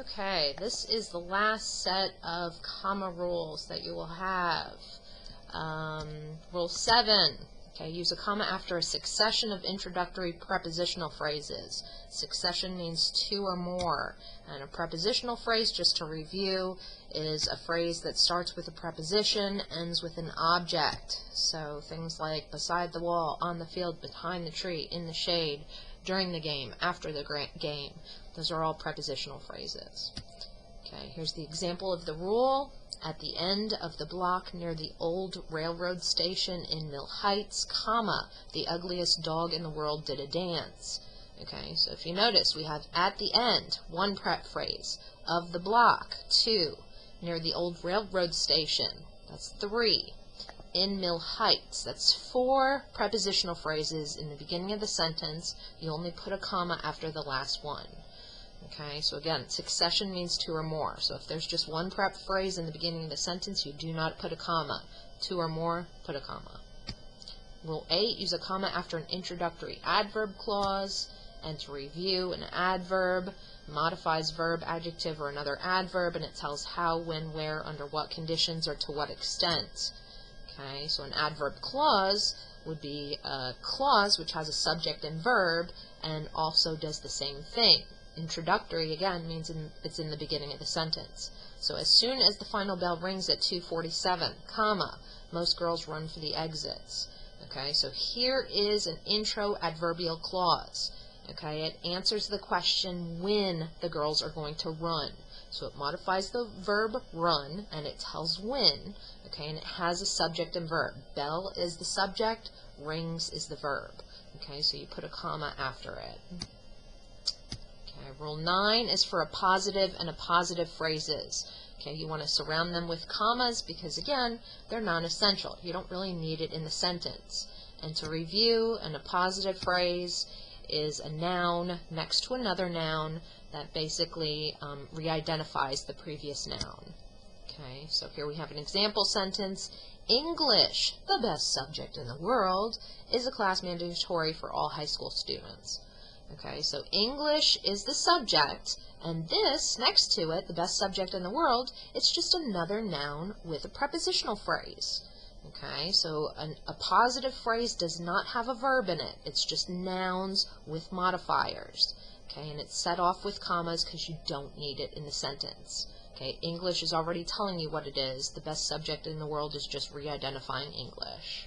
Okay, this is the last set of comma rules that you will have. Rule 7. Okay, use a comma after a succession of introductory prepositional phrases. Succession means two or more. And a prepositional phrase, just to review, is a phrase that starts with a preposition, ends with an object. So things like beside the wall, on the field, behind the tree, in the shade, during the game, after the game. Those are all prepositional phrases. Okay, here's the example of the rule. At the end of the block near the old railroad station in Mill Heights, comma, the ugliest dog in the world did a dance. Okay, so if you notice, we have at the end, one prep phrase. Of the block, 2. Near the old railroad station, that's 3. In Mill Heights, that's 4 prepositional phrases in the beginning of the sentence. You only put a comma after the last one. Okay, so again, succession means two or more. So if there's just one prep phrase in the beginning of the sentence, you do not put a comma. Two or more, put a comma. Rule 8, use a comma after an introductory adverb clause. And to review, an adverb modifies verb, adjective, or another adverb, and it tells how, when, where, under what conditions, or to what extent. Okay, so an adverb clause would be a clause which has a subject and verb and also does the same thing. Introductory, again, means it's in the beginning of the sentence. So as soon as the final bell rings at 2:47, comma, most girls run for the exits. Okay, so here is an intro adverbial clause. Okay, it answers the question when the girls are going to run. So it modifies the verb run, and it tells when. Okay, and it has a subject and verb. Bell is the subject, rings is the verb. Okay, so you put a comma after it. Rule 9 is for a positive and appositive phrases. Okay, you want to surround them with commas because, again, they're non-essential. You don't really need it in the sentence. And to review, an appositive phrase is a noun next to another noun that basically re-identifies the previous noun. Okay, so here we have an example sentence. English, the best subject in the world, is a class mandatory for all high school students. Okay, so English is the subject, and this, next to it, the best subject in the world, it's just another noun with a prepositional phrase. Okay, so a positive phrase does not have a verb in it. It's just nouns with modifiers. Okay, and it's set off with commas because you don't need it in the sentence. Okay, English is already telling you what it is. The best subject in the world is just re-identifying English.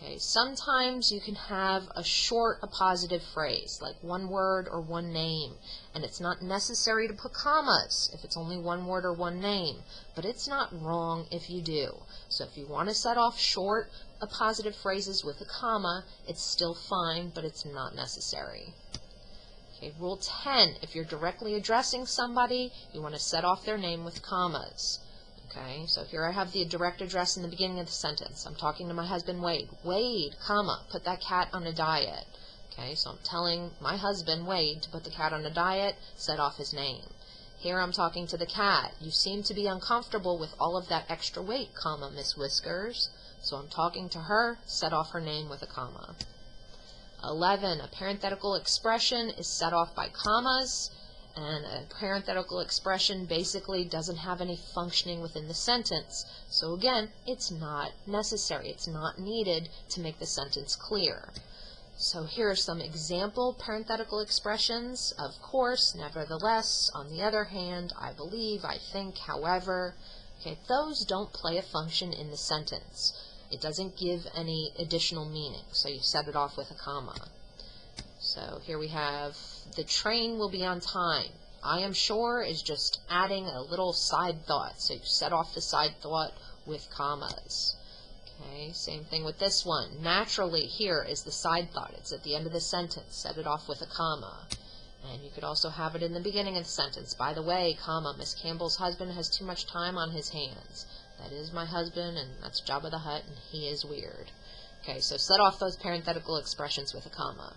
Okay, sometimes you can have a short appositive phrase, like one word or one name, and it's not necessary to put commas if it's only one word or one name, but it's not wrong if you do. So if you want to set off short appositive phrases with a comma, it's still fine, but it's not necessary. Okay, Rule 10, if you're directly addressing somebody, you want to set off their name with commas. Okay, so here I have the direct address in the beginning of the sentence. I'm talking to my husband, Wade. Wade, comma, put that cat on a diet. Okay, so I'm telling my husband, Wade, to put the cat on a diet, set off his name. Here I'm talking to the cat. You seem to be uncomfortable with all of that extra weight, comma, Miss Whiskers. So I'm talking to her, set off her name with a comma. 11, a parenthetical expression is set off by commas. And a parenthetical expression basically doesn't have any functioning within the sentence. So again, it's not necessary. It's not needed to make the sentence clear. So here are some example parenthetical expressions. Of course, nevertheless, on the other hand, I believe, I think, however. Okay, those don't play a function in the sentence. It doesn't give any additional meaning, so you set it off with a comma. So here we have, the train will be on time. I am sure is just adding a little side thought. So you set off the side thought with commas. Okay, same thing with this one. Naturally, here is the side thought. It's at the end of the sentence. Set it off with a comma. And you could also have it in the beginning of the sentence. By the way, comma, Miss Campbell's husband has too much time on his hands. That is my husband, and that's Jabba the Hutt, and he is weird. Okay, so set off those parenthetical expressions with a comma.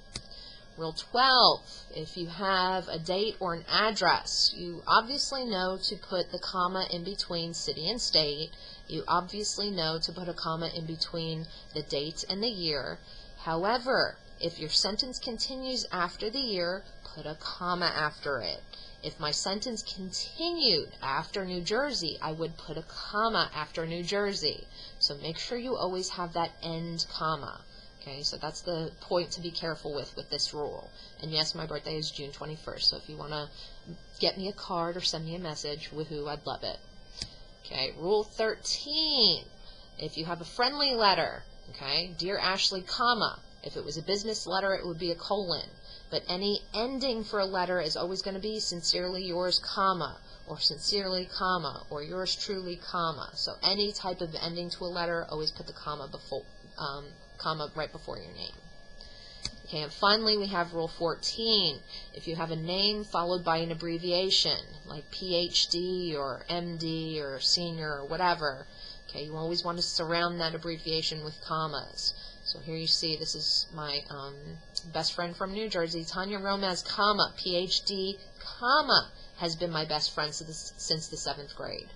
Rule 12, if you have a date or an address, you obviously know to put the comma in between city and state. You obviously know to put a comma in between the date and the year. However, if your sentence continues after the year, put a comma after it. If my sentence continued after New Jersey, I would put a comma after New Jersey. So make sure you always have that end comma. Okay, so that's the point to be careful with this rule. And yes, my birthday is June 21st, so if you want to get me a card or send me a message, woohoo, I'd love it. Okay, Rule 13. If you have a friendly letter, okay, Dear Ashley, comma. If it was a business letter, it would be a colon. But any ending for a letter is always going to be sincerely yours, comma, or sincerely, comma, or yours truly, comma. So any type of ending to a letter, always put the comma before, comma right before your name. Okay, and finally we have Rule 14. If you have a name followed by an abbreviation, like PhD or MD or senior or whatever, okay, you always want to surround that abbreviation with commas. So here you see, this is my best friend from New Jersey, Tanya Romez, comma, PhD, comma, has been my best friend since the 7th grade.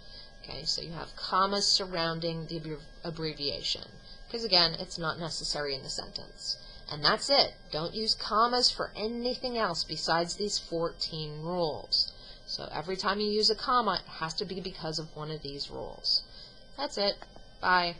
Okay, so you have commas surrounding the abbreviation. Because again, it's not necessary in the sentence. And that's it. Don't use commas for anything else besides these 14 rules. So every time you use a comma, it has to be because of one of these rules. That's it. Bye.